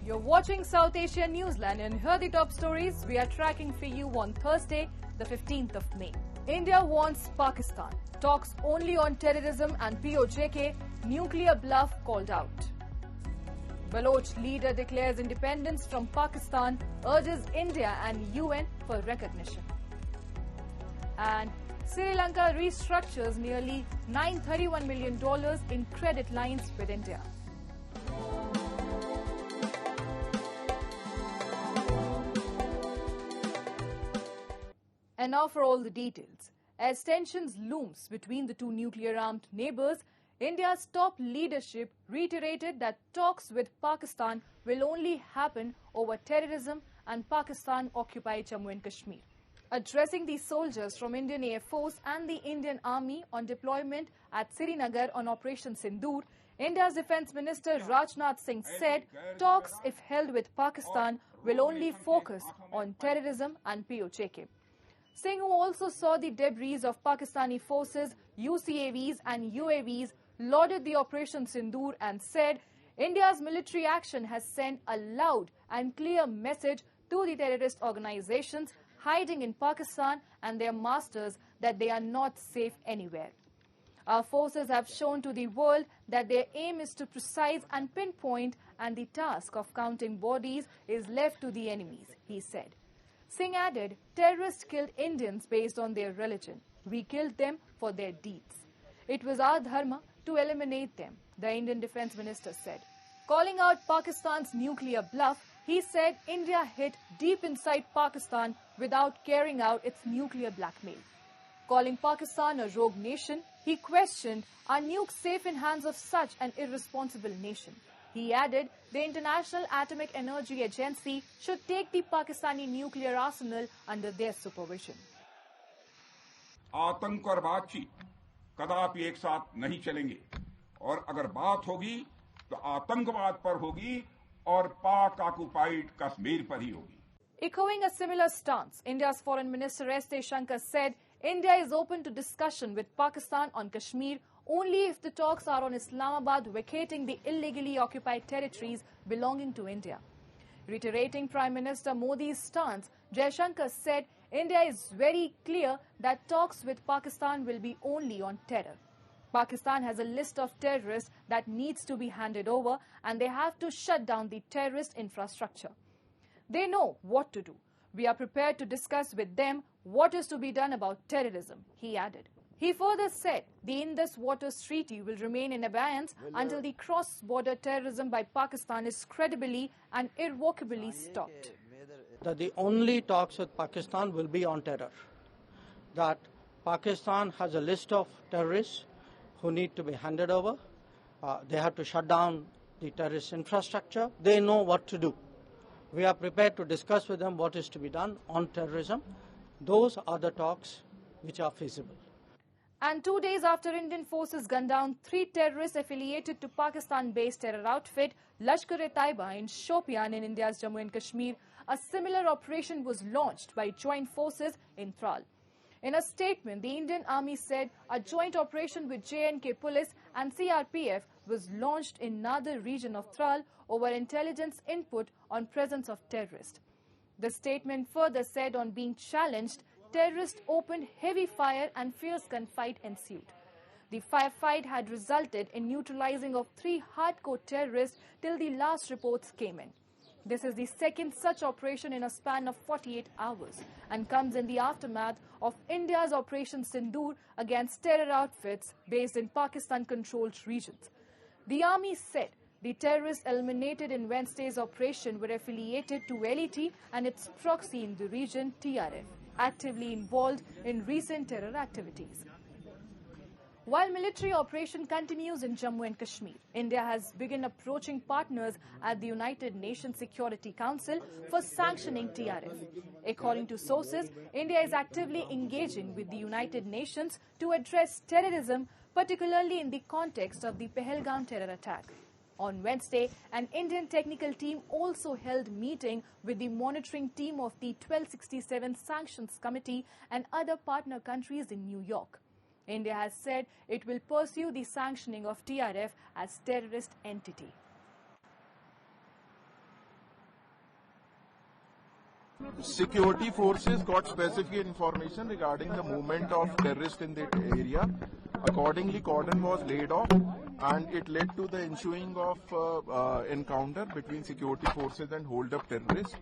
You're watching South Asia Newsline, and here are the top stories we are tracking for you on Thursday, the 15th of May. India warns Pakistan. Talks only on terrorism and POJK. Nuclear bluff called out. Baloch leader declares independence from Pakistan, urges India and UN for recognition. And Sri Lanka restructures nearly $931 million in credit lines with India. And now for all the details. As tensions looms between the two nuclear-armed neighbours, India's top leadership reiterated that talks with Pakistan will only happen over terrorism and Pakistan-occupied Jammu and Kashmir. Addressing the soldiers from Indian Air Force and the Indian Army on deployment at Srinagar on Operation Sindoor, India's Defence Minister Rajnath Singh said talks, if held with Pakistan, will only focus on terrorism and POJK. Singh, who also saw the debris of Pakistani forces, UCAVs and UAVs, lauded the Operation Sindoor and said India's military action has sent a loud and clear message to the terrorist organizations hiding in Pakistan and their masters that they are not safe anywhere. Our forces have shown to the world that their aim is to precise and pinpoint, and the task of counting bodies is left to the enemies, he said. Singh added, terrorists killed Indians based on their religion. We killed them for their deeds. It was our dharma to eliminate them, the Indian Defence Minister said. Calling out Pakistan's nuclear bluff, he said India hit deep inside Pakistan without carrying out its nuclear blackmail. Calling Pakistan a rogue nation, he questioned, are nukes safe in hands of such an irresponsible nation? He added the International Atomic Energy Agency should take the Pakistani nuclear arsenal under their supervision. आतंक और बातचीत कदापि एक साथ नहीं चलेंगे और अगर बात होगी तो आतंकवाद पर होगी और पाक ऑक्युपाइड कश्मीर पर ही होगी. Echoing a similar stance, India's Foreign Minister S. Jaishankar said India is open to discussion with Pakistan on Kashmir only if the talks are on Islamabad vacating the illegally occupied territories belonging to India. Reiterating Prime Minister Modi's stance, Jaishankar said India is very clear that talks with Pakistan will be only on terror. Pakistan has a list of terrorists that needs to be handed over, and they have to shut down the terrorist infrastructure. They know what to do. We are prepared to discuss with them what is to be done about terrorism, he added. He further said the Indus Waters Treaty will remain in abeyance until the cross-border terrorism by Pakistan is credibly and irrevocably stopped. That the only talks with Pakistan will be on terror. That Pakistan has a list of terrorists who need to be handed over. They have to shut down the terrorist infrastructure. They know what to do. We are prepared to discuss with them what is to be done on terrorism. Those are the talks which are feasible. And 2 days after Indian forces gunned down 3 terrorists affiliated to Pakistan-based terror outfit Lashkar-e-Taiba in Shopian in India's Jammu and Kashmir, a similar operation was launched by joint forces in Tral. In a statement, the Indian Army said a joint operation with J&K Police and CRPF was launched in another region of Tral over intelligence input on presence of terrorists. The statement further said on being challenged, terrorists opened heavy fire and fierce gunfight ensued. The firefight had resulted in neutralizing of 3 hardcore terrorists till the last reports came in. This is the second such operation in a span of 48 hours and comes in the aftermath of India's Operation Sindoor against terror outfits based in Pakistan-controlled regions. The army said the terrorists eliminated in Wednesday's operation were affiliated to LET and its proxy in the region, TRF, actively involved in recent terror activities. While military operation continues in Jammu and Kashmir, India has begun approaching partners at the United Nations Security Council for sanctioning TRF. According to sources, India is actively engaging with the United Nations to address terrorism, particularly in the context of the Pahalgam terror attack. On Wednesday, an Indian technical team also held meeting with the monitoring team of the 1267 Sanctions Committee and other partner countries in New York. India has said it will pursue the sanctioning of TRF as terrorist entity. security forces got specific information regarding the movement of terrorists in that area. Accordingly, cordon was laid off, and it led to the ensuing of encounter between security forces and hold-up terrorists.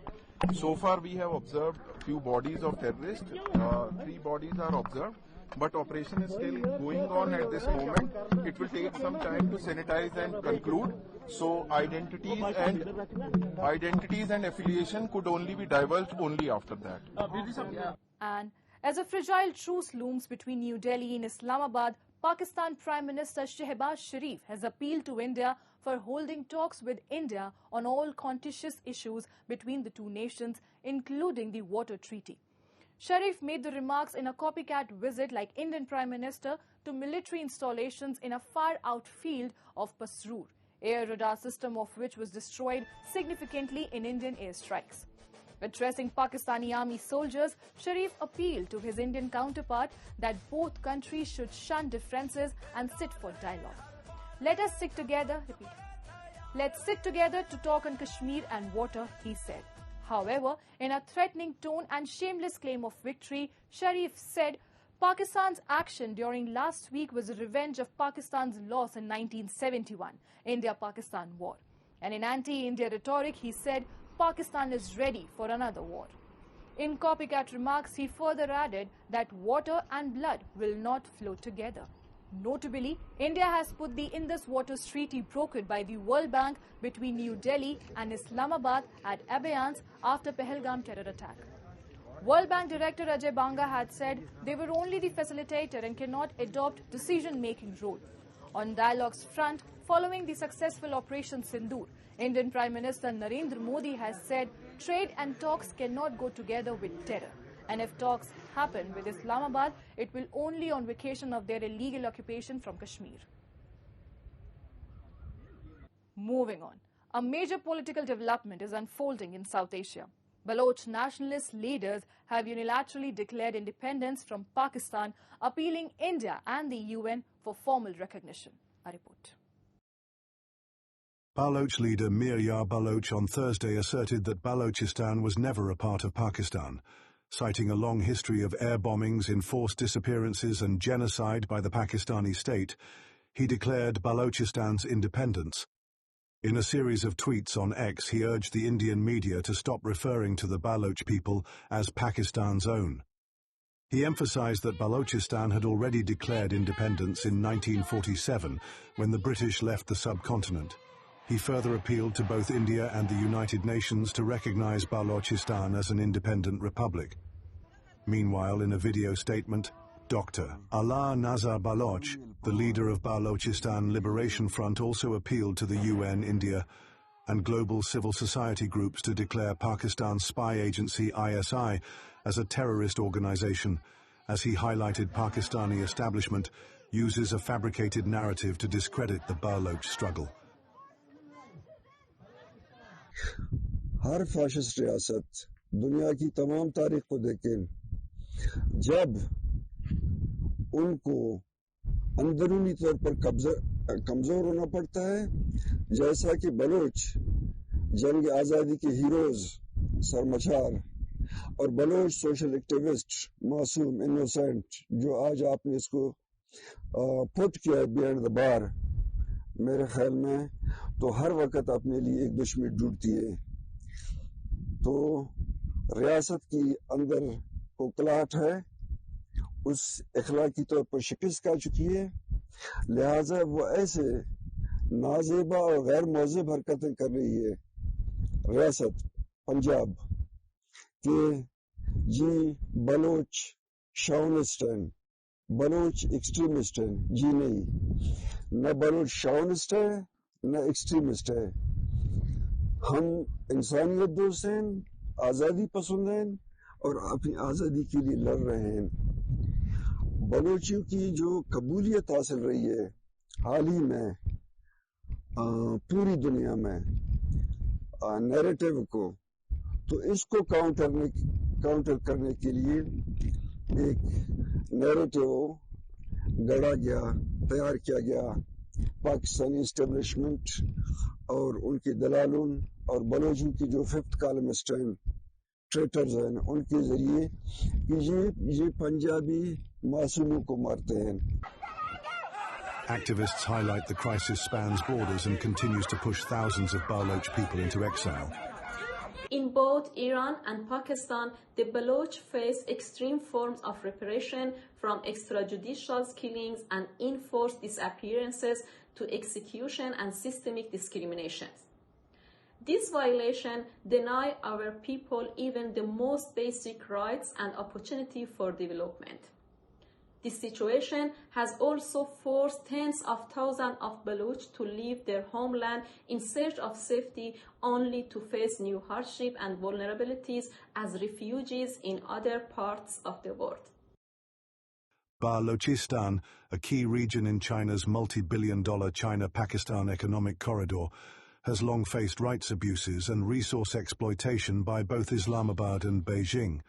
So far, we have observed few bodies of terrorists. 3 bodies are observed, but operation is still going on at this moment. It will take some time to sanitize and conclude. So identities and affiliation could only be divulged only after that. And as a fragile truce looms between New Delhi and Islamabad, Pakistan Prime Minister Shehbaz Sharif has appealed to India for holding talks with India on all contentious issues between the two nations, including the water treaty. Sharif made the remarks in a copycat visit like Indian Prime Minister to military installations in a far-out field of Pasroor, air radar system of which was destroyed significantly in Indian airstrikes. Addressing Pakistani army soldiers, Sharif appealed to his Indian counterpart that both countries should shun differences and sit for dialogue. Let us sit together, repeat. Let's sit together to talk on Kashmir and water, he said. However, in a threatening tone and shameless claim of victory, Sharif said Pakistan's action during last week was a revenge of Pakistan's loss in 1971, India-Pakistan war. And in anti-India rhetoric, he said Pakistan is ready for another war. In copycat remarks, he further added that water and blood will not flow together. Notably, India has put the Indus Waters Treaty brokered by the World Bank between New Delhi and Islamabad at abeyance after Pahalgam terror attack. World Bank Director Ajay Banga had said they were only the facilitator and cannot adopt decision-making role. On dialogue's front, following the successful Operation Sindoor, Indian Prime Minister Narendra Modi has said trade and talks cannot go together with terror. And if talks happen with Islamabad, it will only on vacation of their illegal occupation from Kashmir. Moving on, a major political development is unfolding in South Asia. Baloch nationalist leaders have unilaterally declared independence from Pakistan, appealing India and the UN for formal recognition. A report. Baloch leader Mir Yar Baloch on Thursday asserted that Balochistan was never a part of Pakistan, citing a long history of air bombings, enforced disappearances and genocide by the Pakistani state. He declared Balochistan's independence. In a series of tweets on X, he urged the Indian media to stop referring to the Baloch people as Pakistan's own. He emphasized that Balochistan had already declared independence in 1947 when the British left the subcontinent. He further appealed to both India and the United Nations to recognize Balochistan as an independent republic. Meanwhile, in a video statement, Dr. Allah Nazar Baloch, the leader of Balochistan Liberation Front, also appealed to the UN, India, and global civil society groups to declare Pakistan's spy agency ISI as a terrorist organization, as he highlighted Pakistani establishment uses a fabricated narrative to discredit the Baloch struggle. Her fascist रियासत दुनिया की तमाम तारीख को देखें, जब उनको अंदरूनी तौर पर कमजोर होना पड़ता है, जैसा कि बलोच जंग आज़ादी के हीरोज सरमचार और बलोच सोशल एक्टिविस्ट मासूम इनोसेंट जो आज आपने इसको पुट किया बिहाइंड द बार, मेरे ख्याल में तो हर वक्त अपने लिए एक दुश्मनी ढूंढती है। तो रियासत की अंदर कोकलाहट है, उस इखलाकी तौर पर शिकस्त खा चुकी है, लिहाजा वो ऐसे नाजेबा और गैर मौज़ूब हरकतें कर रही है रियासत पंजाब कि जी बलोच शाउनिस्ट हैं, बलोच एक्सट्रीमिस्ट हैं। जी नहीं, न बलोच शाउनिस्ट है न एक्सट्रीमिस्ट है। हम इंसानियत दोस्त हैं, आज़ादी पसंद हैं और अपनी आज़ादी के लिए लड़ रहे हैं। बलोचियों की जो कबूलियत हासिल रही है हाल ही में पूरी दुनिया में नैरेटिव को, तो इसको काउंटर करने के लिए एक नैरेटिव गढ़ा गया, तैयार किया गया। पाकिस्तानी एस्टेब्लिशमेंट और उनके दलालों और बलोचों की जो फिफ्थ कॉलमिस्ट हैं ट्रेटर्स हैं उनके जरिए कि ये पंजाबी मासूमों को मारते हैं. Activists highlight the crisis spans borders and continues to push thousands of Baloch people into exile. In both Iran and Pakistan, the Baloch face extreme forms of repression, from extrajudicial killings and enforced disappearances to execution and systemic discriminations. These violations deny our people even the most basic rights and opportunity for development. This situation has also forced tens of thousands of Baloch to leave their homeland in search of safety, only to face new hardship and vulnerabilities as refugees in other parts of the world. Balochistan, a key region in China's multi-billion-dollar China-Pakistan economic corridor, has long faced rights abuses and resource exploitation by both Islamabad and Beijing.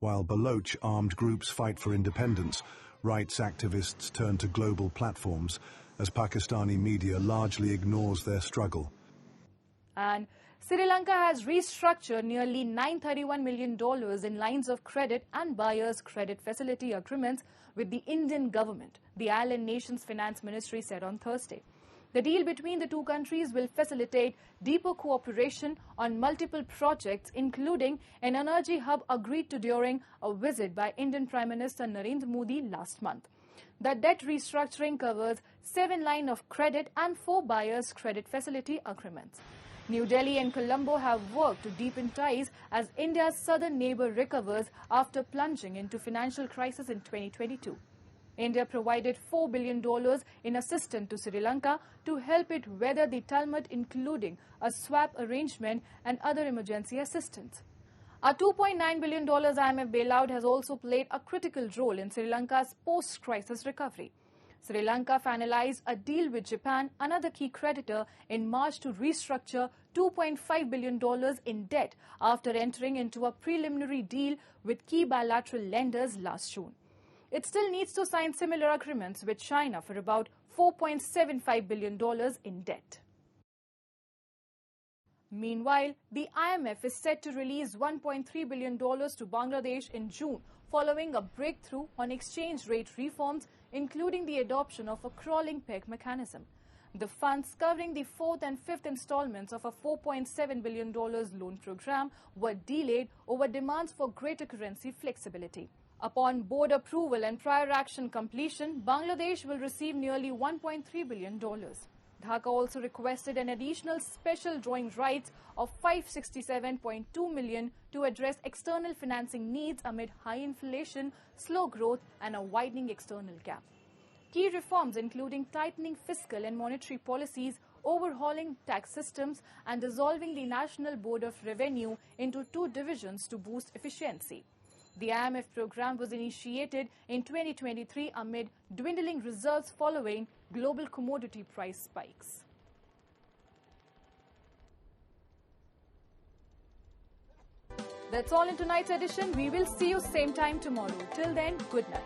While Baloch armed groups fight for independence, rights activists turn to global platforms as Pakistani media largely ignores their struggle. And Sri Lanka has restructured nearly $931 million in lines of credit and buyers' credit facility agreements with the Indian government, the island nation's finance ministry said on Thursday. The deal between the two countries will facilitate deeper cooperation on multiple projects, including an energy hub agreed to during a visit by Indian Prime Minister Narendra Modi last month. The debt restructuring covers 7 lines of credit and 4 buyers' credit facility agreements. New Delhi and Colombo have worked to deepen ties as India's southern neighbor recovers after plunging into financial crisis in 2022. India provided $4 billion in assistance to Sri Lanka to help it weather the tumult, including a swap arrangement and other emergency assistance. A $2.9 billion IMF bailout has also played a critical role in Sri Lanka's post-crisis recovery. Sri Lanka finalized a deal with Japan, another key creditor, in March to restructure $2.5 billion in debt after entering into a preliminary deal with key bilateral lenders last June. It still needs to sign similar agreements with China for about $4.75 billion in debt. Meanwhile, the IMF is set to release $1.3 billion to Bangladesh in June, following a breakthrough on exchange rate reforms, including the adoption of a crawling peg mechanism. The funds, covering the 4th and 5th installments of a $4.7 billion loan program, were delayed over demands for greater currency flexibility. Upon board approval and prior action completion, Bangladesh will receive nearly $1.3 billion. Dhaka also requested an additional special drawing rights of $567.2 million to address external financing needs amid high inflation, slow growth, and a widening external gap. Key reforms including tightening fiscal and monetary policies, overhauling tax systems, and dissolving the National Board of Revenue into 2 divisions to boost efficiency. The IMF program was initiated in 2023 amid dwindling reserves following global commodity price spikes. That's all in tonight's edition. We will see you same time tomorrow. Till then, good night.